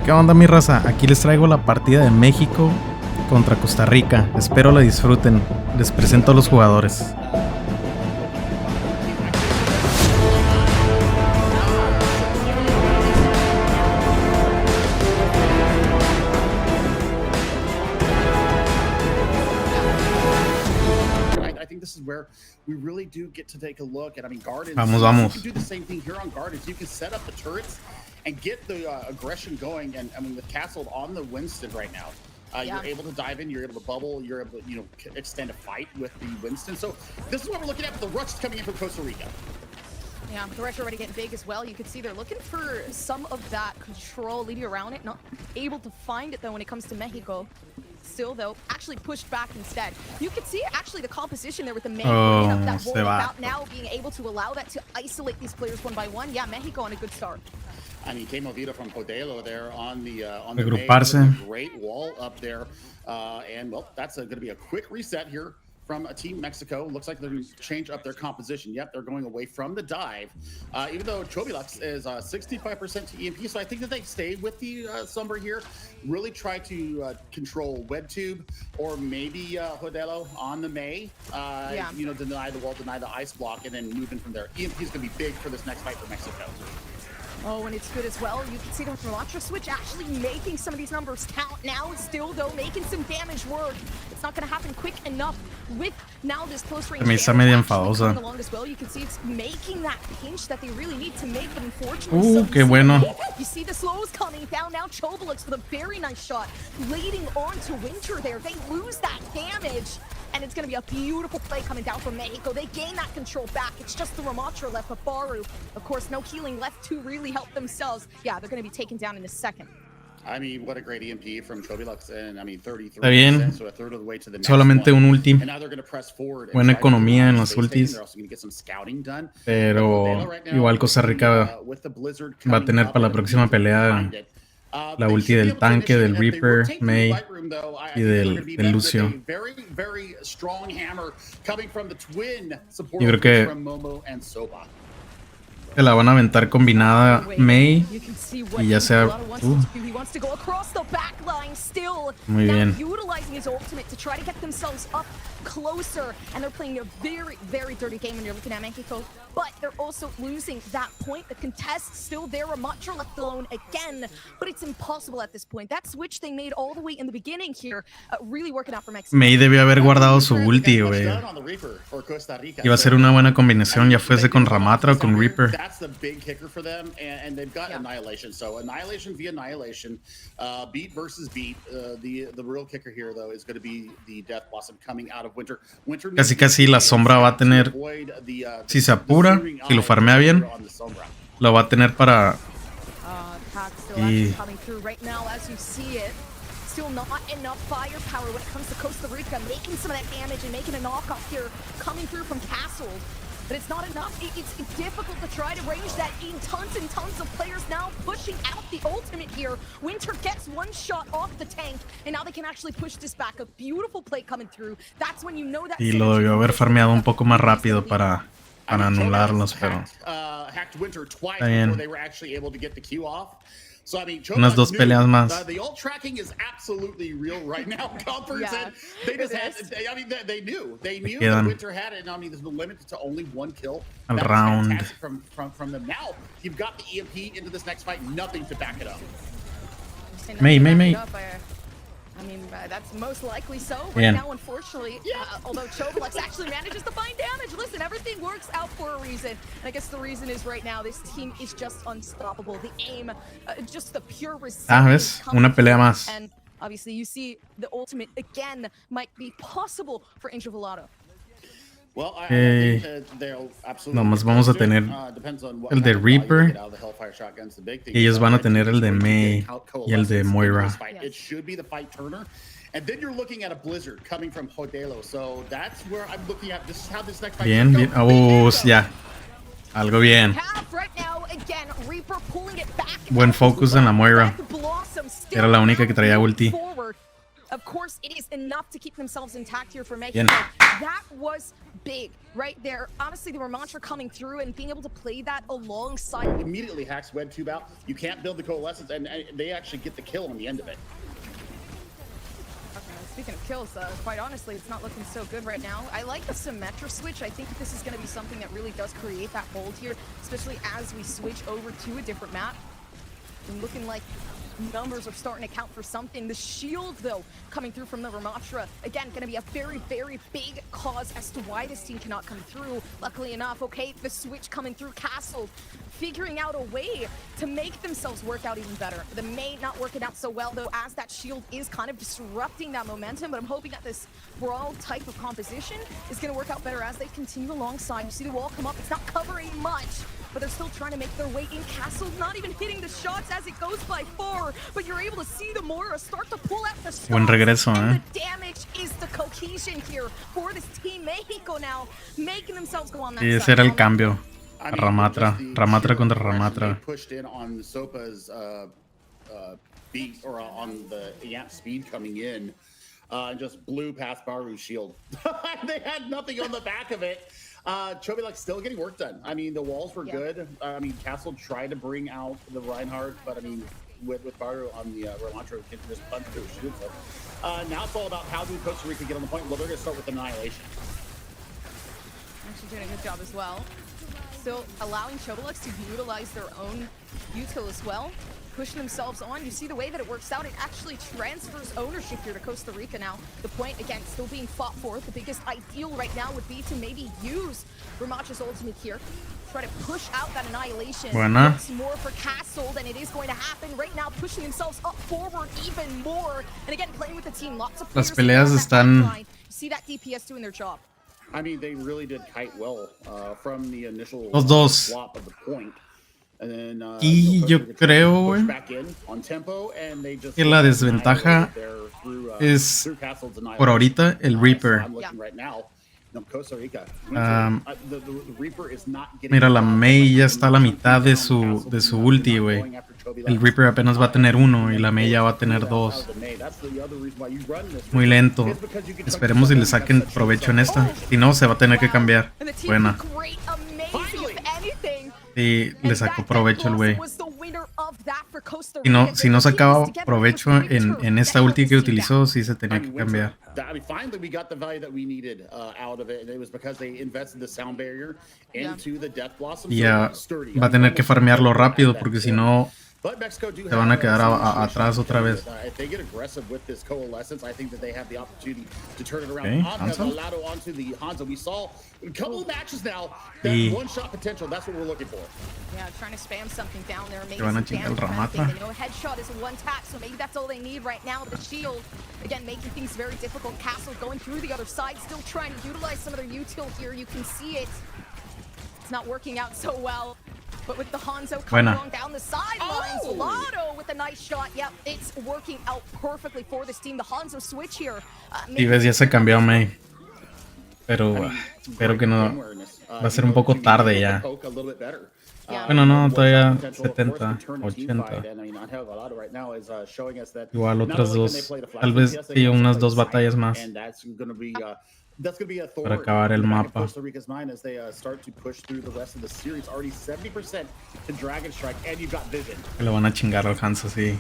¿Qué onda, mi raza? Aquí les traigo la partida de México contra Costa Rica. Espero la disfruten. Les presento a los jugadores. Vamos, vamos. And get the aggression going, and I mean, with Castle on the Winston right now, you're able to dive in, you're able to bubble, you're able to, extend a fight with the Winston. So this is what we're looking at. The rush is coming in from Costa Rica. Yeah, the rush already getting big as well. You can see they're looking for some of that control leading around it, not able to find it though when it comes to Mexico. Still though, actually pushed back instead. You can see actually the composition there with the main of that wall about now being able to allow that to isolate these players one by one. Yeah, Mexico on a good start. I mean, Kemo Vita from Podelo there on the great wall up there, and well, that's going to be a quick reset here from Team Mexico. Looks like they're going to change up their composition. Yep, they're going away from the dive, even though Chobilux is 65% to EMP, so I think that they stay with the Sombra here, really try to control WebTube or maybe Hodelo on the May, deny the wall, deny the ice block, and then move in from there. EMP is going to be big for this next fight for Mexico. Oh, and it's good as well. You can see the Mantra switch actually making some of these numbers count now. Still, though, making some damage work. It's not going to happen quick enough with now this close range. Me está medio enfadosa. Along as well. You can see it's making that pinch that they really need to make, but unfortunately, qué bueno. You see the slows coming down now. Chobilux with a very nice shot, leading on to Winter there. They lose that damage. And it's going to be a beautiful play coming down from Mexico. They gain that control back. It's just the Ramatra left, but Baru, of course, no healing left to really help themselves. Yeah, they're going to be taken down in a second. I mean, what a great EMP from Chobilux, and I mean, 33%, está bien. So a third of the way to the next solamente one. Un ulti. And now they're going to press forward. Buena economía en las ultis. They're also going to get some scouting done. Pero igual Costa Rica va a tener para la próxima pelea la ulti del tanque, del Reaper, May y del Lucio. Yo creo que se la van a aventar combinada May y ya sea... Muy bien. Closer, and they're playing a very, very dirty game when you're looking at Mexico, but they're also losing that point. The contest still there, Ramatra left alone again, but it's impossible at this point. That switch they made all the way in the beginning here, really working out for Mexico. May debió haber guardado su ulti, güey. Iba a ser una buena combinación, ya fuese con Ramatra o con Reaper. That's the big kicker for them, and they've got Annihilation. So Annihilation via Annihilation, beat versus beat. The real kicker here, though, is going to be the Death Blossom coming out of Winter. Casi la sombra va a tener, si se apura, si lo farmea bien, lo va a tener para... Y... Still not enough firepower when it comes to Costa Rica, making some of that damage and making a knockoff here, coming through from Castle. But it's not enough. It's difficult to try to range that in. Tons and tons of players now pushing out the ultimate here. Winter gets one shot off the tank, and now they can actually push this back. A beautiful play coming through. That's when you know that. Y lo debió haber farmeado un poco más rápido para anularlos, pero está bien. So, I mean, unas dos peleas más. The ult tracking is absolutely real right now. They just had, I mean, they knew that Winter had it. And I mean, there's no limit to only one kill. Al round. From them. Now, you've got the EMP into this next fight. Nothing to back it up. May. I mean, that's most likely so. Right now, unfortunately, although Chobilux actually manages to find damage. Listen, everything works out for a reason. And I guess the reason is right now, this team is just unstoppable. The aim, just the pure resilience. Una pelea más. And obviously, you see the ultimate again might be possible for Angel Velato. Nomás vamos a tener el de Reaper y ellos van a tener el de May y el de Moira. Bien. Ya. Algo bien. Buen focus en la Moira. Era la única que traía ulti. Of course, it is enough to keep themselves intact here for Mexico. Bien. That was big right there. Honestly, the Ramantra coming through and being able to play that alongside. Immediately hacks Web Tube out. You can't build the Coalescence, and they actually get the kill on the end of it. Speaking of kills, quite honestly, it's not looking so good right now. I like the Symmetra switch. I think this is going to be something that really does create that hold here, especially as we switch over to a different map. And looking like numbers are starting to count for something. The shield, though, coming through from the Ramatra, again, going to be a very, very big cause as to why this team cannot come through. Luckily enough, okay, the switch coming through Castle, figuring out a way to make themselves work out even better. The May not working out so well, though, as that shield is kind of disrupting that momentum, but I'm hoping that this brawl type of composition is going to work out better as they continue alongside. You see the wall come up, it's not covering much, but they're still trying to make their way in. Castle not even hitting the shots as it goes by 4, but you're able to see the Mora start to pull out the shots. Buen regreso, and the damage is the cohesion here for this team Mexico now, making themselves go on that Y ese side. era el cambio. I mean, Ramatra. just the Ramatra sheer contra aggression Ramatra. they pushed in on Sopa's beat, or on the Yamp speed coming in, and just blew past Baru's shield. They had nothing on the back of it. Chobilak still getting work done. I mean, the walls were good. I mean, Castle tried to bring out the Reinhardt, but I mean, with Baru on the Ramatra, can just punch through his shield. So, now it's all about how do Costa Rica get on the point. Well, they're going to start with Annihilation. Actually doing a good job as well. Still allowing Chobilux to utilize their own util as well. Pushing themselves on. You see the way that it works out. It actually transfers ownership here to Costa Rica now. The point, again, still being fought for. The biggest ideal right now would be to maybe use Ramatra's ultimate here. Try to push out that Annihilation. Buena. Once more for Castle, then it is going to happen right now, pushing themselves up forward even more. And again, playing with the team. Lots of Las players peleas on that están... backline. You see that DPS doing their job. I mean, they really did kite well from the initial Los dos. swap of the point. And then, Y yo creo, güey, que la desventaja es, por ahorita, el Reaper. Mira, la Mei ya está a la mitad de su ulti, güey. El Reaper apenas va a tener 1 y la Mei ya va a tener 2. Muy lento. Esperemos si le saquen provecho en esta. Si no, se va a tener que cambiar. Buena. Sí, le sacó provecho el güey. Si no sacaba provecho en esta ulti que utilizó, sí se tenía que cambiar. Y ya va a tener que farmearlo rápido porque si no se van a quedar atrás otra vez. Y se van a chingar el Ramatra. But with the Hanzo coming along down the sidelines, Lotto with a nice shot. Yep, it's working out perfectly for this team. The Hanzo switch here. Y ves, ya se cambió Mei. Pero espero que no. Va a ser un poco tarde ya. Bueno, no, todavía 70, 80. Igual otras dos. Tal vez sí, unas 2 batallas más. Para acabar el mapa. Que lo van a chingar al Hanzo, sí.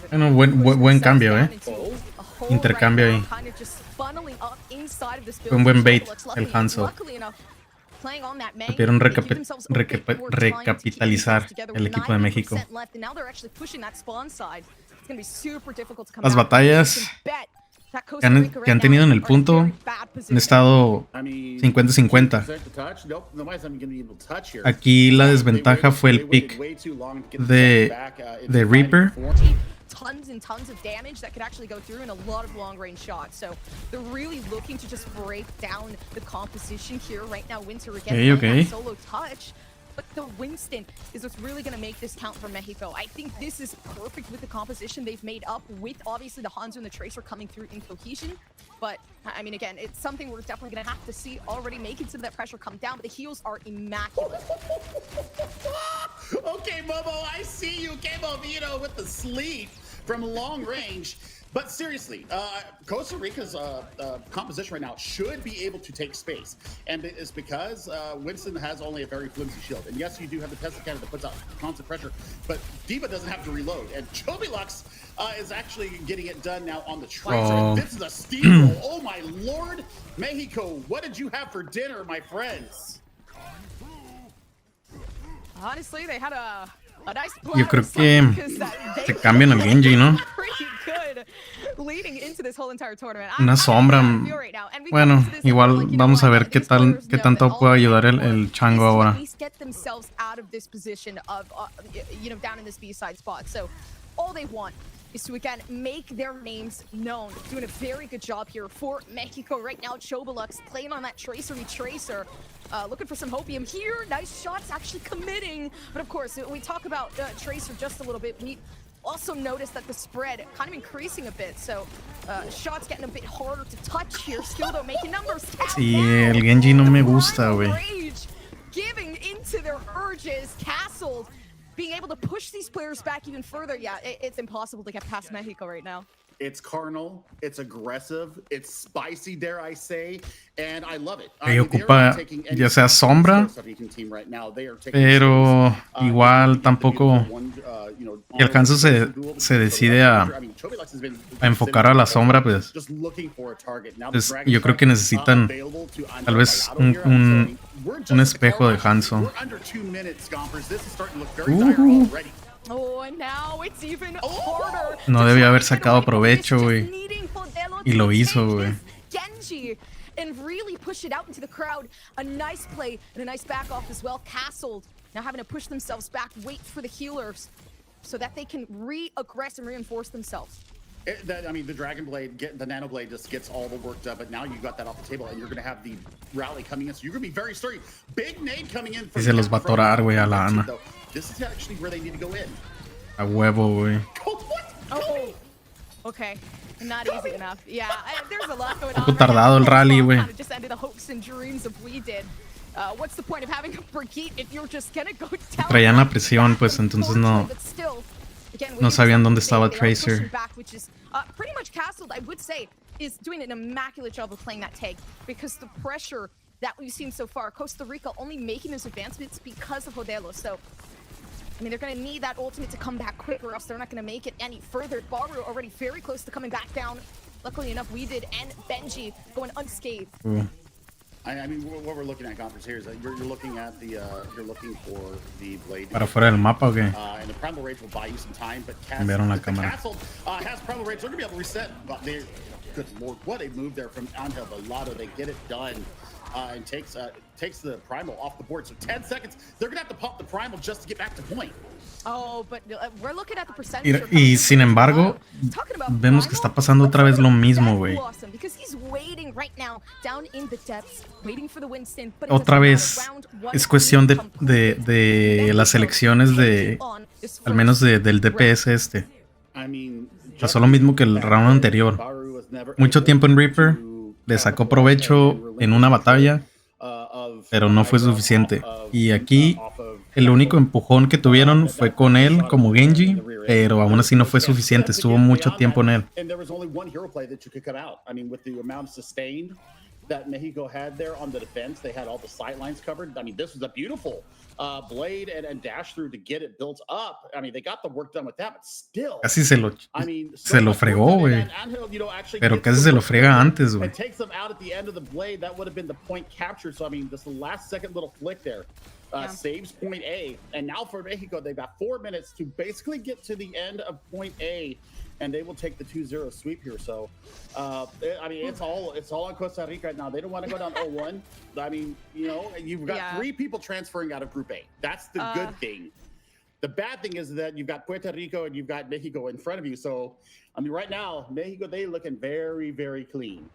Bueno, buen cambio, intercambio ahí. Fue un buen bait el Hanzo. Supieron recapitalizar el equipo de México. Las batallas que han tenido en el punto han estado 50-50. Aquí la desventaja fue el pick de Reaper. Tons and tons of damage that could actually go through in a lot of long-range shots. So they're really looking to just break down the composition here right now. Winter again that solo touch. But the Winston is what's really going to make this count for Mexico. I think this is perfect with the composition they've made up with, obviously, the Hanzo and the Tracer coming through in cohesion. But, I mean, again, it's something we're definitely going to have to see already making some of that pressure come down. But the heals are immaculate. Okay, Momo, I see you. Came Oviedo with the sleep from long range. But seriously, Costa Rica's composition right now should be able to take space. And it's because Winston has only a very flimsy shield. And yes, you do have the Tesla cannon that puts out constant pressure, but D.Va doesn't have to reload. And Chobilux is actually getting it done now on the Tracer. This is a steamroll. Oh my lord. Mexico, what did you have for dinner, my friends? Honestly, they had a nice Yo creo que se cambian al Genji, ¿no? Una sombra. Bueno, igual vamos a ver qué tanto puede ayudar el chango ahora. Is to again make their names known. Doing a very good job here for Mexico right now. Chobilux playing on that tracer retracer. Looking for some hopium here. Nice shots actually committing. But of course, we talk about tracer just a little bit. We also noticed that the spread kind of increasing a bit. So shots getting a bit harder to touch here. Still don't make numbers count. Sí, el Genji no me gusta, güey. Giving into their urges. Castled. Being able to push these players back even further, yeah, it's impossible to get past Mexico right now. It's carnal, it's aggressive, it's spicy, dare I say, and I love it. Que ocupa ya sea sombra, pero igual tampoco el hanzo se decide a enfocar a la sombra, pues yo creo que necesitan tal vez un espejo de hanzo. No debía haber sacado provecho, güey. Y lo hizo, güey. And really push it out into the crowd. A nice play and a nice back off as well. Castled now having to push themselves back, wait for the healers so that they can re-aggress and reinforce themselves. I mean, the Dragon Blade, the Nano Blade just gets all the work done, but now you got that off the table, and you're going to have the rally coming in, so you're going to be very sturdy. Big nade coming in. Y se los va a atorar, güey, a la Ana. This is actually where they need to go in. A huevo, güey. Oh, okay. Not easy enough. Yeah, there's a lot going on. Un poco tardado el rally, güey. Just ended the hopes and dreams of we did. What's the point of having a Brigitte if you're just gonna go down? Traían la presión, pues entonces no sabían dónde estaba Tracer. Pretty much Castled, I would say, is doing an immaculate job of playing that tag because the pressure that we've seen so far, Costa Rica only making those advancements because of Hodelo. So, I mean, they're going to need that ultimate to come back quick or else they're not going to make it any further. Baru already very close to coming back down. Luckily enough, we did, and Benji going unscathed. I mean, what we're looking at, Conference, here is that you're looking at the you're looking for the blade. ¿Para fuera del mapa o qué? And the Primal Rage will buy you some time, but Cambiaron la cámara. Castle has Primal Rage. They're gonna be able to reset. But good lord, what a move there from Angel Velado. They get it done and takes the Primal off the board. So 10 seconds. They're gonna have to pump the Primal just to get back to point. Oh, but we're looking at the percentage. Y sin embargo, vemos que está pasando otra vez lo mismo, güey. Otra vez es cuestión de las elecciones al menos del DPS este. Pasó lo mismo que el round anterior. Mucho tiempo en Reaper, le sacó provecho en una batalla, pero no fue suficiente. Y aquí el único empujón que tuvieron fue con él como Genji, pero aún así no fue suficiente. Estuvo mucho tiempo en él. That Mexico had there on the defense, they had all the sight lines covered. I mean, this was a beautiful blade and dash through to get it built up. I mean, they got the work done with that, but still. Casi se lo fregó, güey. Pero casi se lo frega antes, güey. It takes them out at the end of the blade. That would have been the point captured. So I mean, this last second little flick there saves point A. And now for Mexico, they've got 4 minutes to basically get to the end of point A. And they will take the 2-0 sweep here. So, I mean, it's all on Costa Rica right now. They don't want to go down 0-1. I mean, you know, you've got 3 people transferring out of Group A. That's the good thing. The bad thing is that you've got Puerto Rico and you've got Mexico in front of you. So, I mean, right now, Mexico, they're looking very, very clean.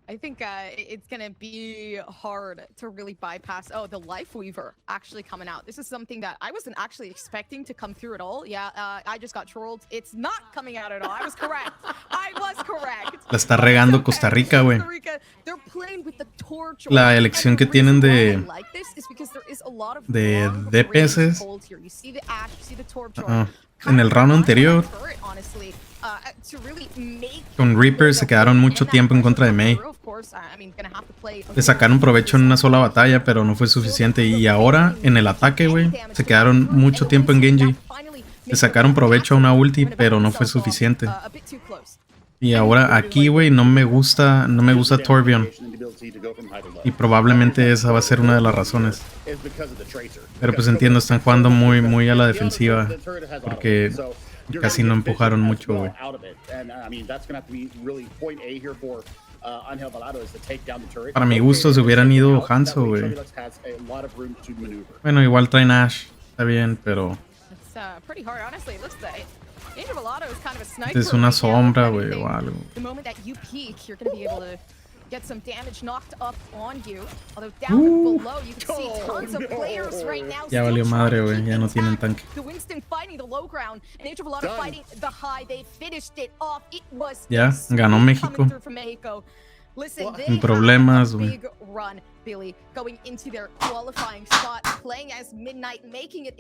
I think it's going to be hard to really bypass. Oh, the lifeweaver actually coming out. This is something that I wasn't actually expecting to come through at all. Yeah, I just got trolled. It's not coming out at all. I was correct. I was correct. La está regando Costa Rica, güey. La elección que tienen de DPS en el round anterior Con Reaper se quedaron mucho tiempo en contra de Mei. Le sacaron provecho en una sola batalla, pero no fue suficiente. Y ahora, en el ataque, güey, se quedaron mucho tiempo en Genji. Le sacaron provecho a una ulti, pero no fue suficiente. Y ahora aquí, güey, no me gusta Torbjorn. Y probablemente esa va a ser una de las razones. Pero pues entiendo, están jugando muy a la defensiva. Porque casi no empujaron mucho, güey. Para mi gusto se hubieran ido Hanzo, güey. Bueno, igual traen Ash. Está bien, pero... es una sombra, güey, o algo. Ya valió madre, güey. Ya no tienen tanque. Ya, ganó México. Sin problemas, güey.